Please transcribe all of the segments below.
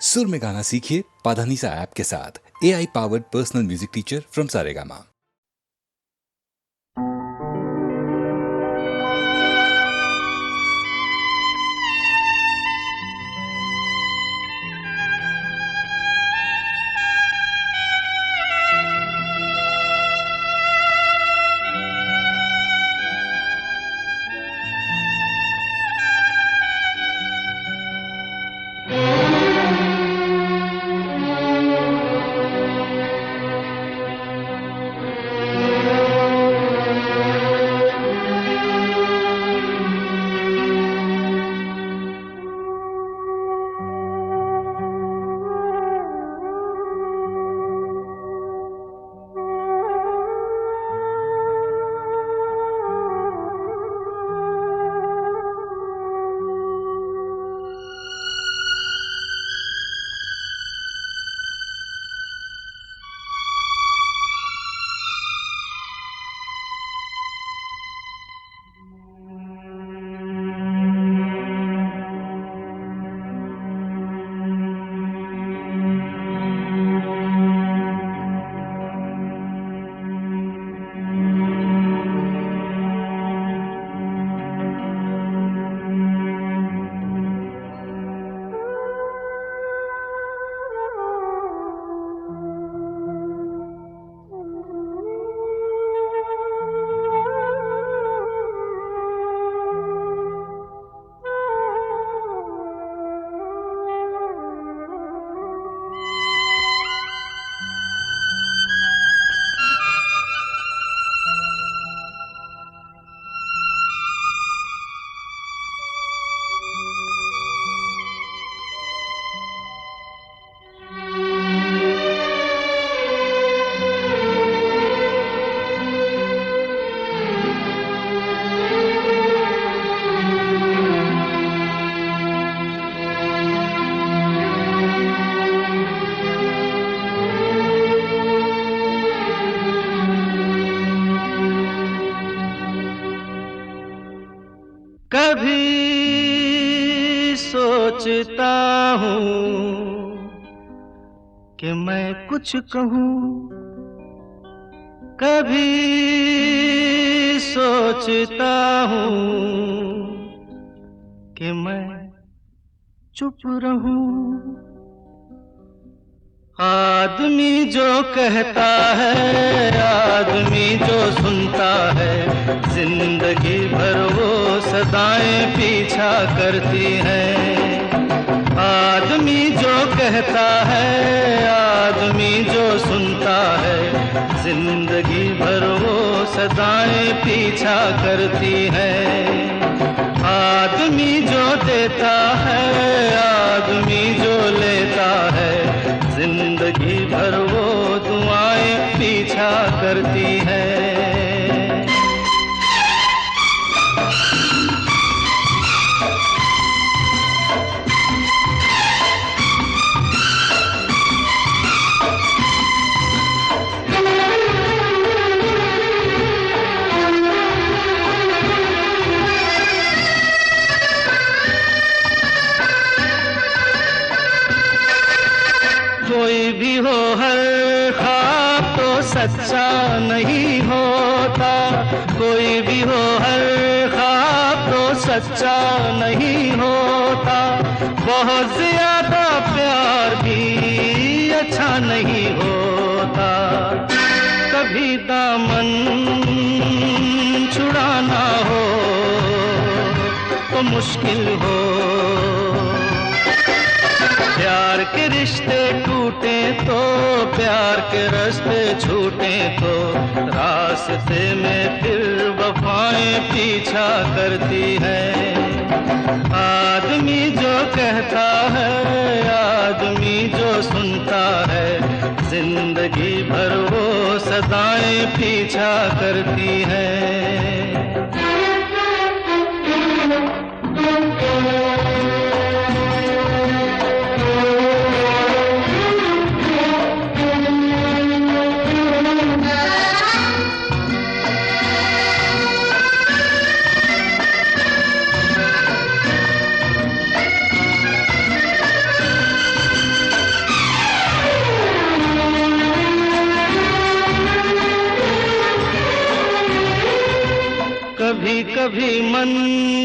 सुर में गाना सीखिए पाधानीसा ऐप के साथ। AI powered personal music teacher from Saregama. कभी सोचता हूँ कि मैं कुछ कहूँ, कभी सोचता हूँ कि मैं चुप रहूँ। आदमी जो कहता है, आदमी जो सुनता है, जिंदगी भर वो सदाएं पीछा करती हैं। आदमी जो कहता है, आदमी जो सुनता है, जिंदगी भर वो सदाएं पीछा करती हैं। आदमी जो देता है, आदमी जो लेता है, जिंदगी भर वो दुआएं पीछा करती हैं। कोई भी हो, हर ख्वाब तो सच्चा नहीं होता। कोई भी हो, हर ख्वाब तो सच्चा नहीं होता। बहुत ज्यादा प्यार भी अच्छा नहीं होता। कभी दामन छुड़ाना हो तो मुश्किल हो। प्यार के रिश्ते टूटे तो, प्यार के रास्ते छूटे तो, रास्ते में फिर वफाएं पीछा करती हैं। आदमी जो कहता है, आदमी जो सुनता है, जिंदगी भर वो सदाएं पीछा करती हैं। कभी मन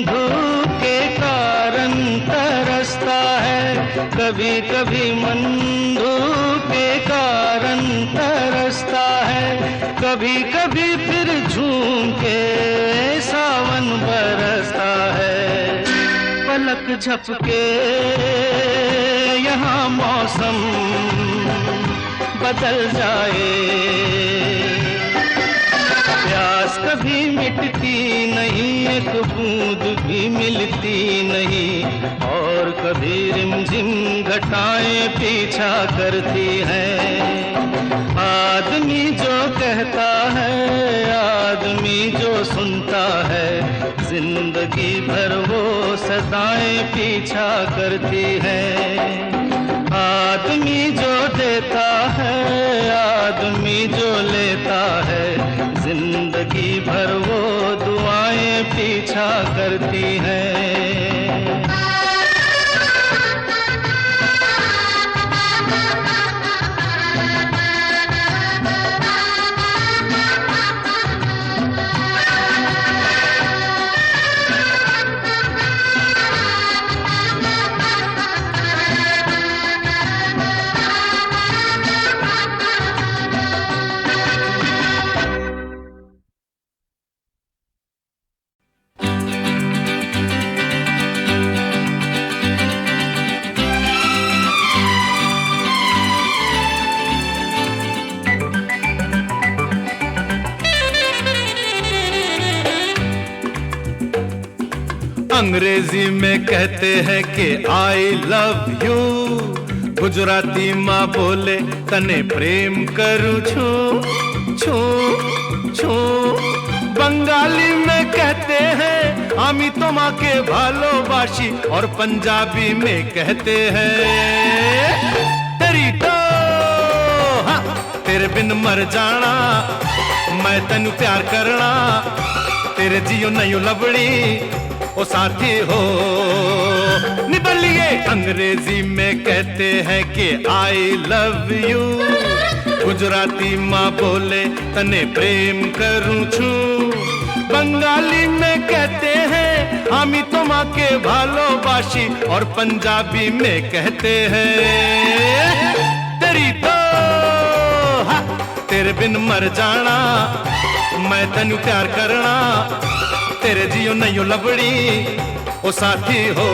धूके कारण तरसता है, कभी कभी मन धूके कारण तरसता है, कभी कभी फिर झूम के सावन बरसता है। पलक झपके यहाँ मौसम बदल जाए, प्यास कभी मिटती नहीं, एक बूंद भी मिलती नहीं, और कभी रिमझिम घटाएं पीछा करती हैं। आदमी जो कहता है, आदमी जो सुनता है, जिंदगी भर वो सदाएं पीछा करती हैं। आदमी जो देता है, आदमी जो लेता है, जिंदगी भर वो दुआएं पीछा करती हैं। अंग्रेजी में कहते हैं कि आई लव यू, गुजराती माँ बोले तने प्रेम करूँ छू छू छू, बंगाली में कहते हैं आमी তোমাকে ভালোবাসি, और पंजाबी में कहते हैं तेरी तो हाँ, तेरे बिन मर जाना, मैं तेनू प्यार करना, तेरे जियो नहीं लबड़ी ओ साथी हो निबलिए। अंग्रेजी में कहते हैं कि आई लव यू, गुजराती माँ बोले तने प्रेम करूँ छू, बंगाली में कहते हैं आमी তোমাকে ভালোবাসি, और पंजाबी में कहते हैं तेरी तो हाँ, तेरे बिन मर जाना, मैं तेनू प्यार करना, तेरे जियो नहीं लबड़ी ओ साथी हो।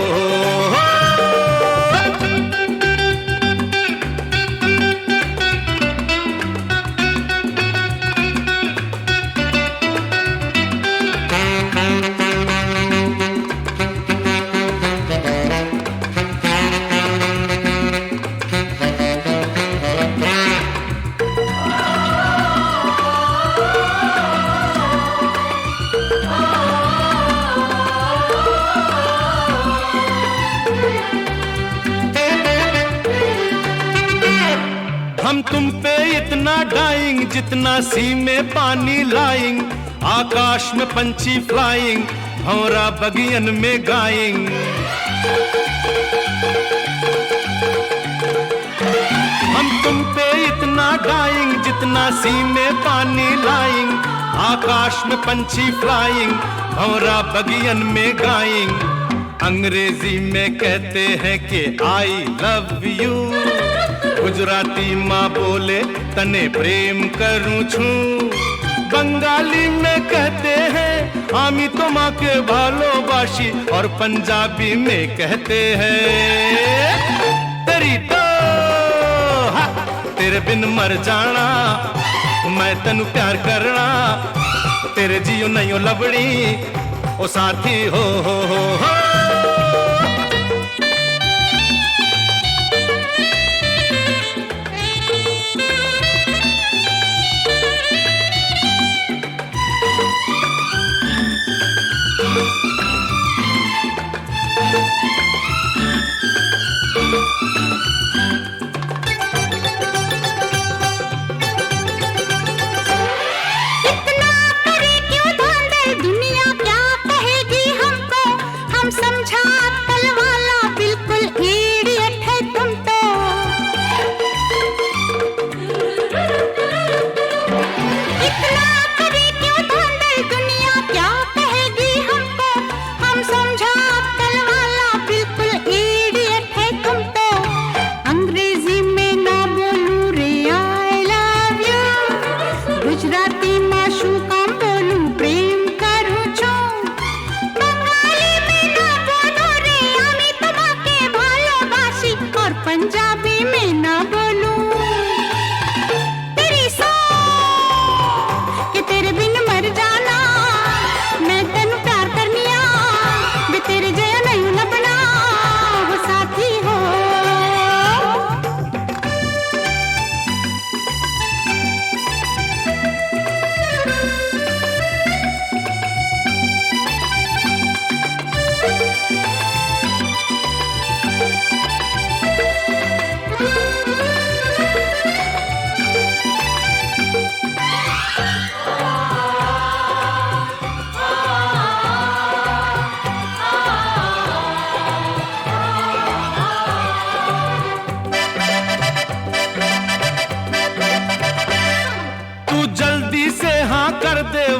हम तुम पे इतना डाइंग, जितना सी में पानी लाइंग, आकाश में पंछी फ्लाइंग, भंवरा बगियन में गाइंग। हम तुम पे इतना डाइंग, जितना सी में पानी लाइंग, आकाश में पंछी फ्लाइंग, भंवरा बगियन में गाइंग। अंग्रेजी में कहते हैं कि आई लव यू, गुजराती माँ बोले तने प्रेम करूँ छू, बंगाली में कहते हैं आमी তোমাকে ভালোবাসি, और पंजाबी में कहते हैं तेरी तो हाँ, तेरे बिन मर जाना, मैं तेनू प्यार करना, तेरे जियो नहीं लबड़ी ओ साथी हो। इतना करे क्यों धांधे, दुनिया क्या कहेगी हमको, हम समझ पंजाबी में ना बोलूं तेरी सो कि तेरे बिन मर जाना मैं तेन प्यार करनिया वे तेरे जया नहीं लबना वो साथी हो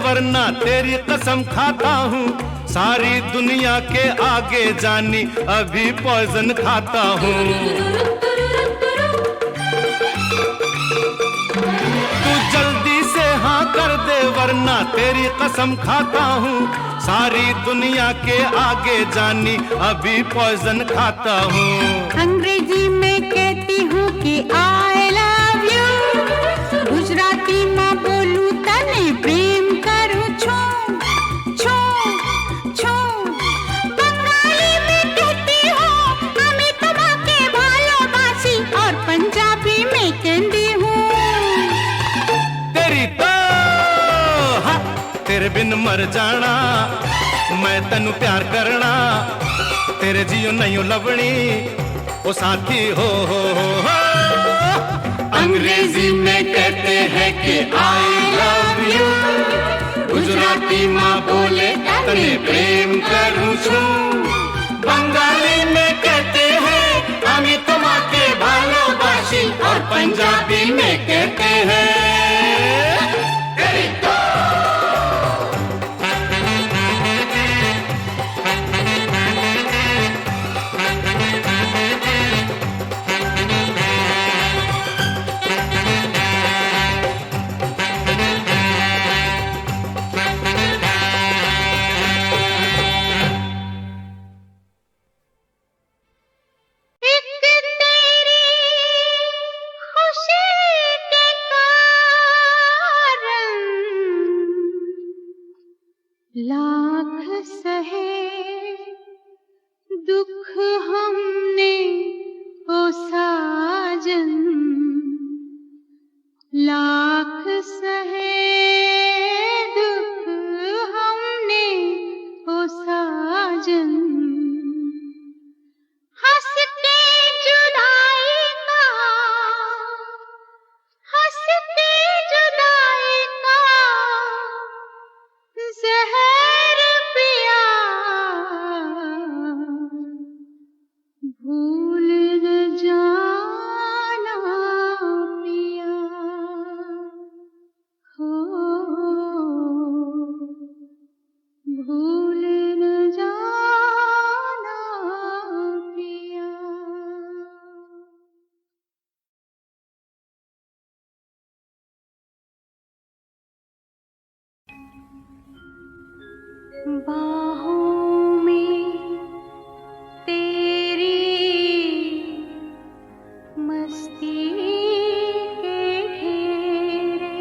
वरना तेरी कसम खाता हूँ सारी दुनिया के आगे जानी अभी पॉइजन खाता हूँ तू जल्दी से हाँ कर दे वरना तेरी कसम खाता हूँ सारी दुनिया के आगे जानी अभी पॉइजन खाता हूँ अंग्रेजी में कहती हूँ कि I love you गुजराती में बोलूं तने प्रेम करूं छो छो छो बंगाली में कहती हूँ हमें तुम्हारे भालोबासी और पंजाबी में कहती हूँ तेरी तो हाँ तेरे बिन मर जाना मैं तनु प्यार करना तेरे जियो नहीं लवणी ओ साथी हो अंग्रेजी में कहते हैं कि I love you गुजराती माँ बोले तने प्रेम करूँ छू बंगाली में कहते हैं हमें तुम्हारे भालोबासी और पंजाबी में कहते हैं तेरी तो लाख सहे दुख हमने ओ साजन लाख सहे दुख हमने ओ साजन हंस के जुदाई का हंस के जुदाई का जहर पिया भूल न जाना पिया हो भूल न जाना पिया बाहों में तेरी मस्ती के घेरे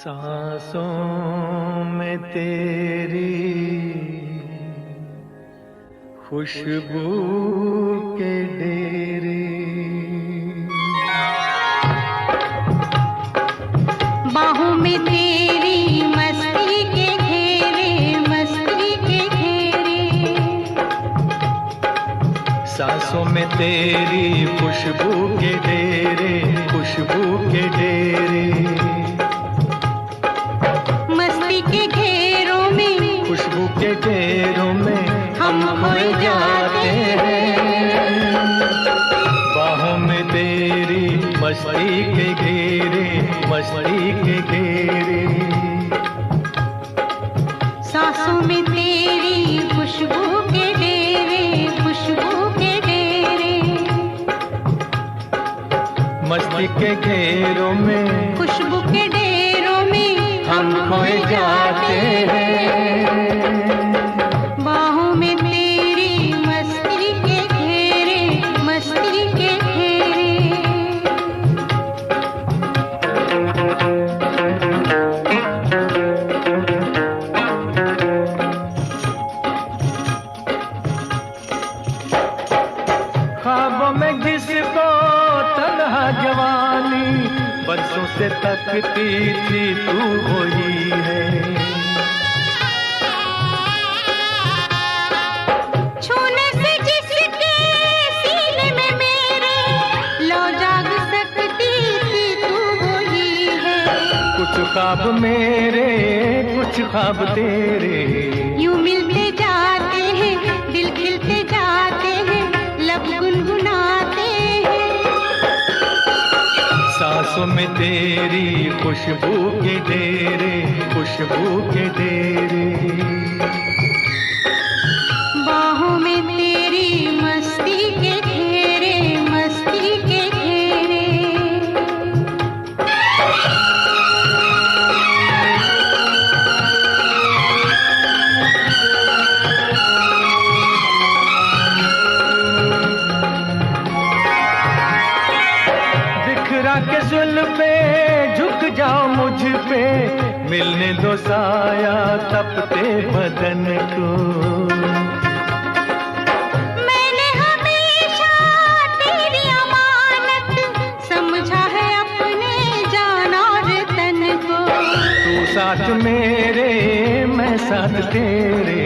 सांसों में तेरी खुशबू के डेरे बाहों में तेरी मस्ती के घेरे मस्ती के घेरे सांसों में तेरी खुशबू के डेरे खुशबू के डेरे मस्ती के घेरों में खुशबू के घेरों में हम खोए जाते हैं बाहों में तेरी मस्ती के घेरे मस्ती के घेरे सांसों में तेरी खुशबू के डेरे खुशबू के डेरे मस्ती के घेरों में खुशबू के डेरों में हम खोए जाते हैं बाहों में तेरी मस्ती बरसों से तकती थी तू वही है। छूने से जिसके सीने में मेरे लो जाग सकती थी तू वही है। कुछ ख्वाब मेरे कुछ ख्वाब तेरे, यूं मिलते जाते हैं दिल खिलते जाते हैं लब गुनगुनाते हैं। सांसों में तेरी खुशबू के डेरे, खुशबू के डेरे। बाहों में तेरी मस्ती के घेरे, मस्ती के घेरे। बिखरा के जुल्फे झुक जाओ मुझ पे, मिलने दो साया तपते बदन को। मैंने हमेशा तेरी अमानत समझा है अपने जान और तन को। तू साथ मेरे मैं साथ तेरे,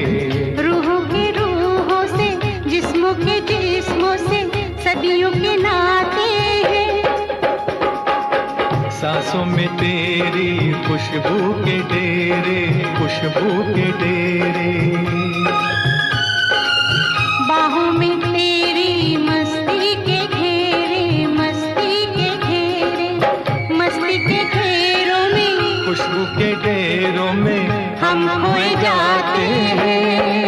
रूहों के रूहों से जिस्मों के जिस्मों से सदियों के नाते हैं। सांसों में तेरी खुशबू के डेरे, खुशबू के डेरे। बाहों में तेरी मस्ती के घेरे, मस्ती के घेरे। मस्ती के घेरों में खुशबू के डेरों में हम खोए जाते हैं।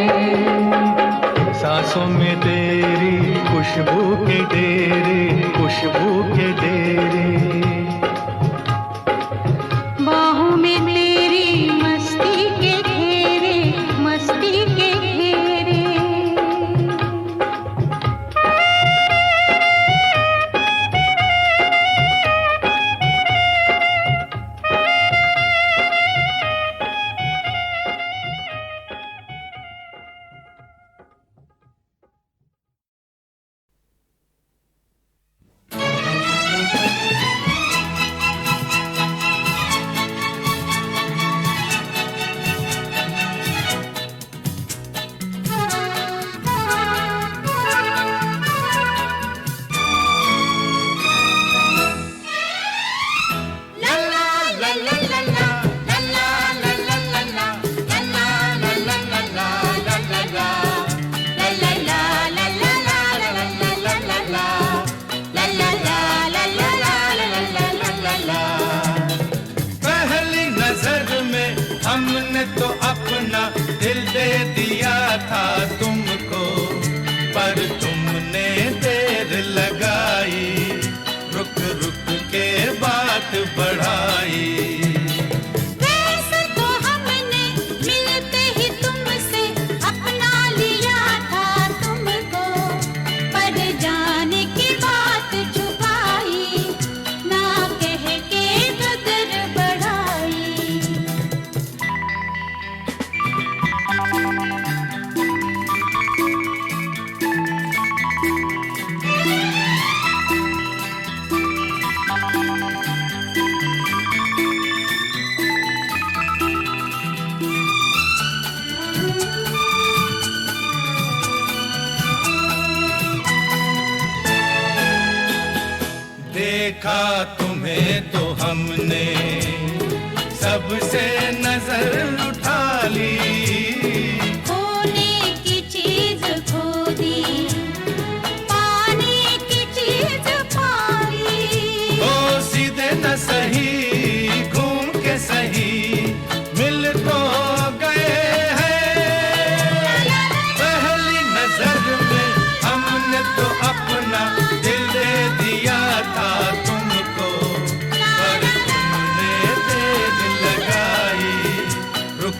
सांसों में तेरी खुशबू के डेरे, खुशबू के डेरे। बाहों में तेरी मस्ती के घेरे, मस्ती के घेरे। पहली नजर में हमने तो अपना दिल दे दिया था तुमको, पर तुमने देर लगाई, रुक रुक के बात बढ़ाई। वैसे तो हमने मिलते ही तुमसे अपना लिया था तुमको, पर जाने की बात छुपाई, ना कह के कदर बढ़ाई। देखा तुम्हें तो हमने सबसे नजर उठा ली, खोने की चीज खो दी, पाने की चीज पाई। ओ सीधे न सही घूम के सही मिल तो गए हैं। पहली नजर में हमने तो अपना दिल दे दिया था तुमको, पर तुमने देर लगाई, रुक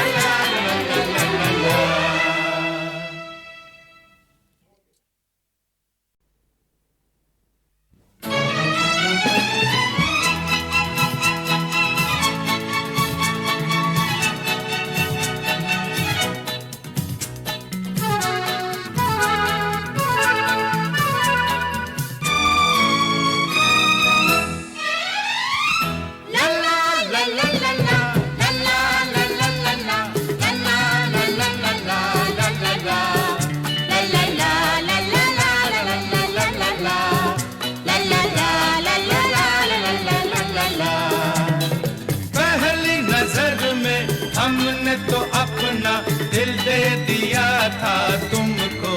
पहली नजर में हमने तो अपना दिल दे दिया था तुमको,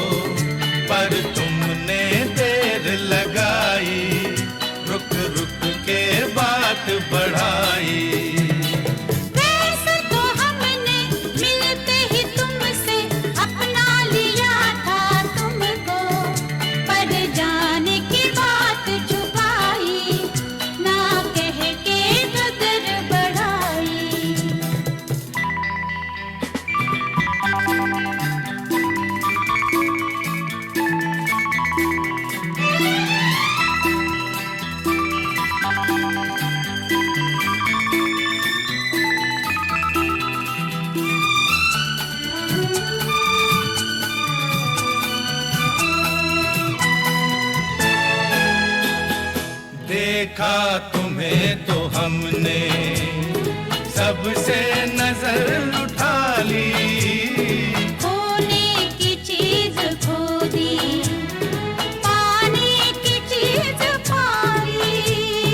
पर तुमने देर लगाई, रुक रुक के बात बढ़ाई। वैसे तो हमने मिलते ही तुमसे अपना लिया था तुमको, पर जाने की बात छुपाई, ना कह के कदर बढ़ाई। देखा तुम्हें तो हमने सबसे नजर उठा ली, खोने की चीज खो दी, पाने की चीज पाई।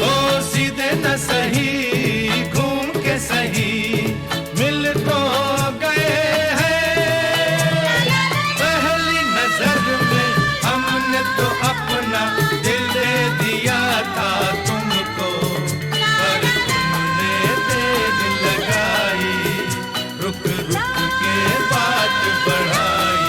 ओ सीधे न सही घूम के सही मिल तो गए हैं। पहली नजर में हमने तो अपना दिल दे दिया था तुमको, पर तुमने देर लगाई, रुक रुक के बात बढ़ाई।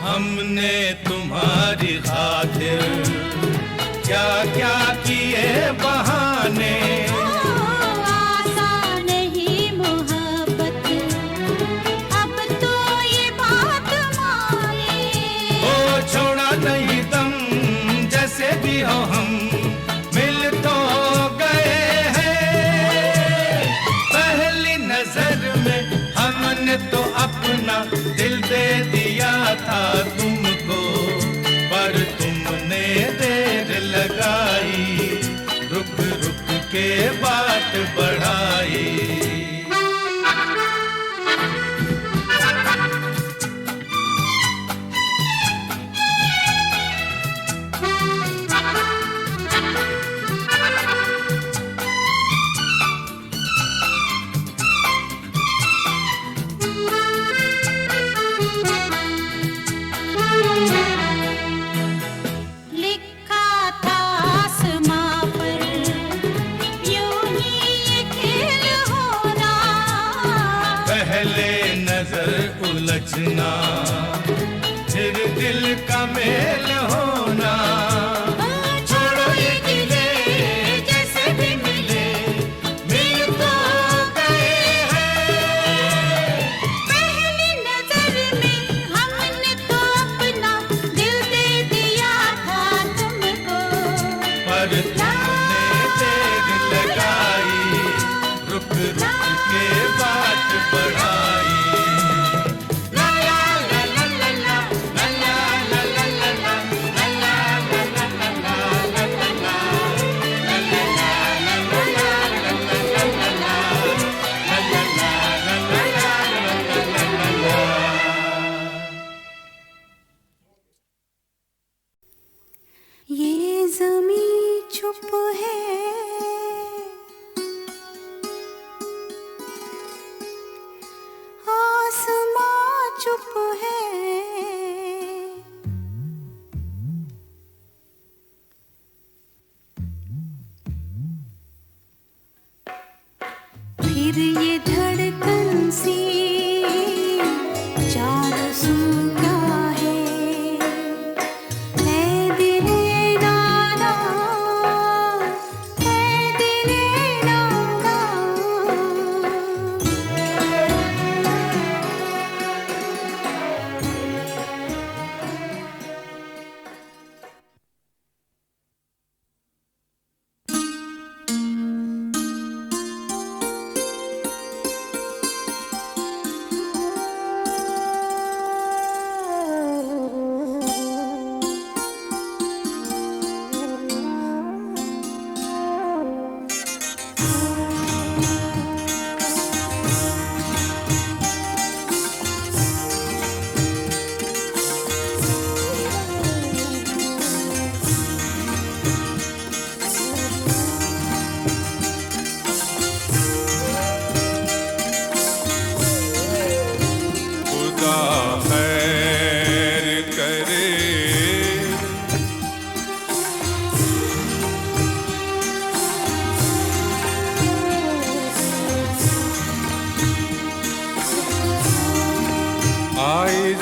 हमने तुम्हारी खातिर क्या क्या किए बहाने, आसान नहीं मोहब्बत, अब तो ये बात माने। ओ नहीं दम, जैसे भी हो हम मिल तो गए हैं। पहली नजर में हमने तो अपना दिल दे दिया था तुमको, पर तुमने देर लगाई, रुक रुक के बात बढ़ाई। उलझना फिर दिल का मेल होना, छोड़ो ये गिले जैसे भी मिले मिल तो गए हैं। पहली नजर में हमने तो अपना दिल दे दिया था तुमको, पर तुमने देर लगाई, रुक रुक के बात बढ़ाई। ये ज़मीं चुप है, आसमां चुप है, फिर ये धड़कन सी चारों सू क्या है।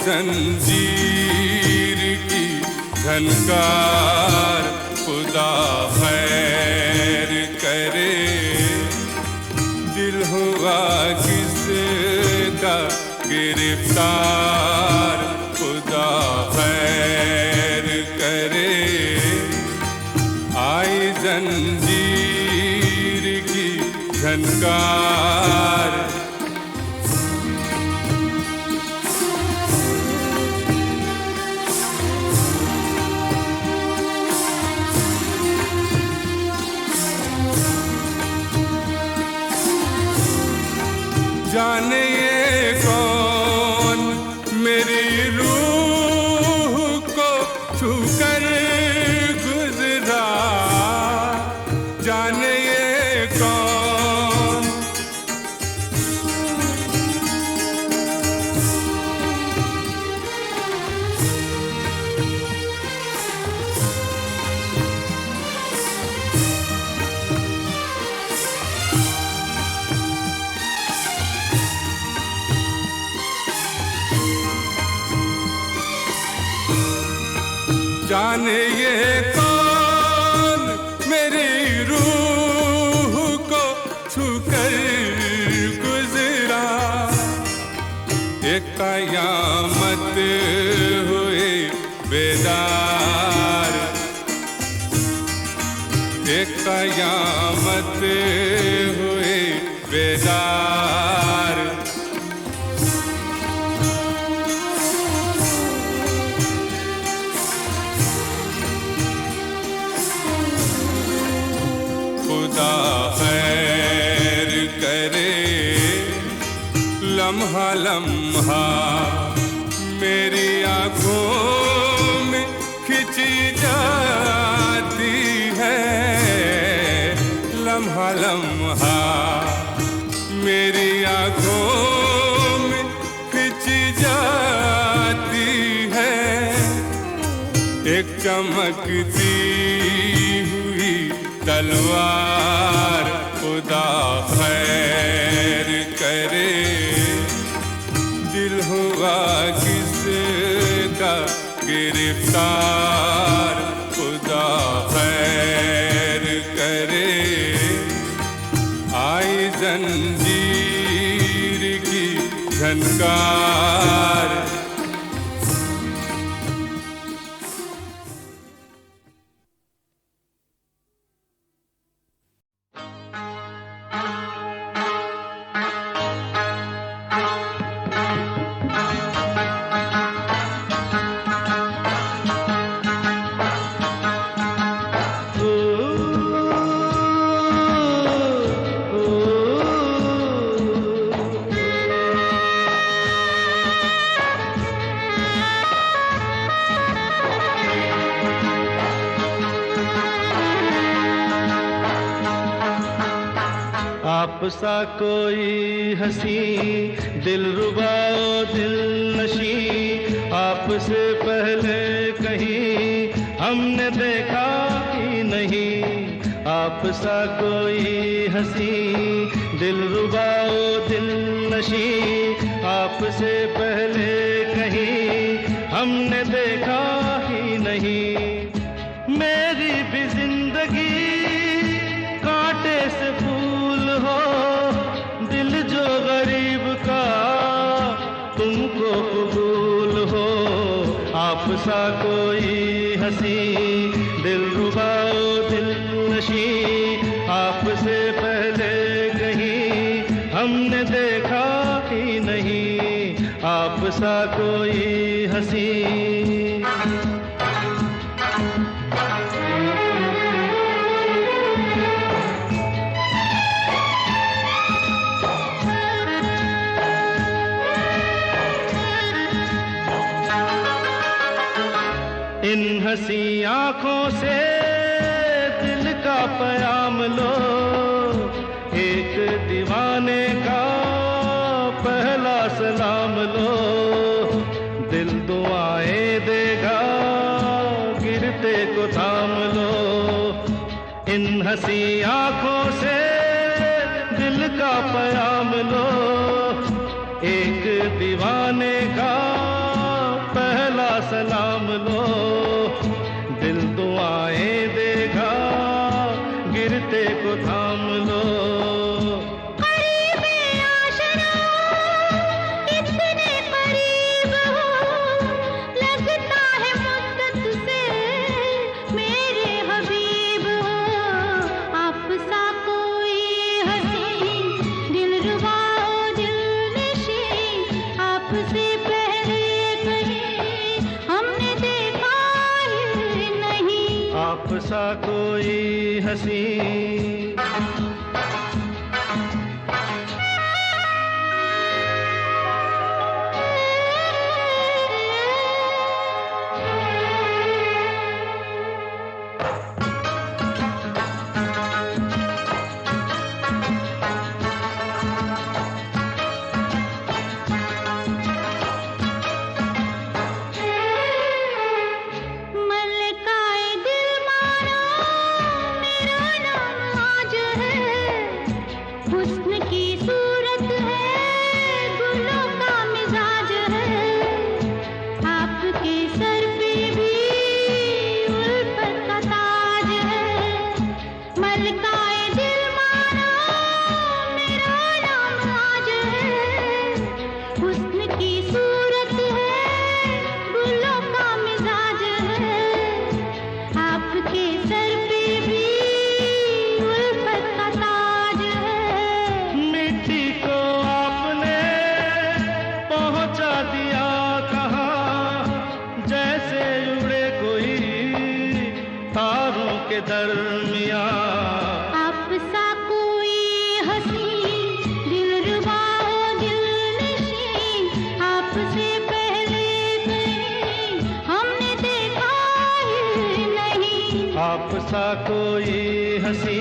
जंजीर की झनकार, खुदा खैर करे। दिल हुआ किसका गिरफ्तार, खुदा खैर करे। आई जंजीर की झनकार, जाने ये कौन मेरी रूह को छूकर गुजरा, जाने ये कौन। जाने ये कौन मेरी रूह को छूकर गुजरा। एक कयामत हुई बेदार, एक कयामत हुई बेदार। खुदा खैर करे लम्हा लम्हा मेरी आँखों में खिंची जाती है, लम्हा लम्हा मेरी आँखों में खिंची जाती है। एक चमकती हुई तलवार, खुदा खैर करे दिल हुआ किसका गिरफ्तार, खुदा खैर करे आई जंजीर की झनकार। आप सा कोई हंसी दिलरुबा दिल नशी, आपसे पहले कहीं हमने देखा ही नहीं। आप सा कोई हंसी दिलरुबा दिल नशी, आपसे पहले कहीं हमने देखा ही नहीं। मेरी भी जिंदगी कांटे से फूल हो, दिल जो गरीब का तुमको कबूल हो। आप सा कोई हंसी दिलरुबा दिल नशी, आपसे पहले कहीं हमने देखा ही नहीं। आप सा कोई हंसी इन हंसी आँखों से दिल का प्याम लो, एक दीवाने का पहला सलाम लो। दिल दुआएं देगा गिरते को थाम लो। इन हंसी आँखों से दिल का प्याम लो, एक दीवाने का पहला सलाम लो। दिल दुआएं देगा गिरते को थाम लो। करीबे आशना इतने करीब हो, लगता है मुद्दत से मेरे हबीब हो। आप सा कोई हंसी दिलरुबा दिल नशी, आपसे पहले कहीं हमने देखा ही नहीं। आप सा कोई हंसी मलकाए दिल मारा मेरा नाम आज है, के दरमिया। आप सा कोई हंसी दिलरुबा दिलनशीं आपसे पहले कहीं हमने देखा ही नहीं। आप सा कोई हंसी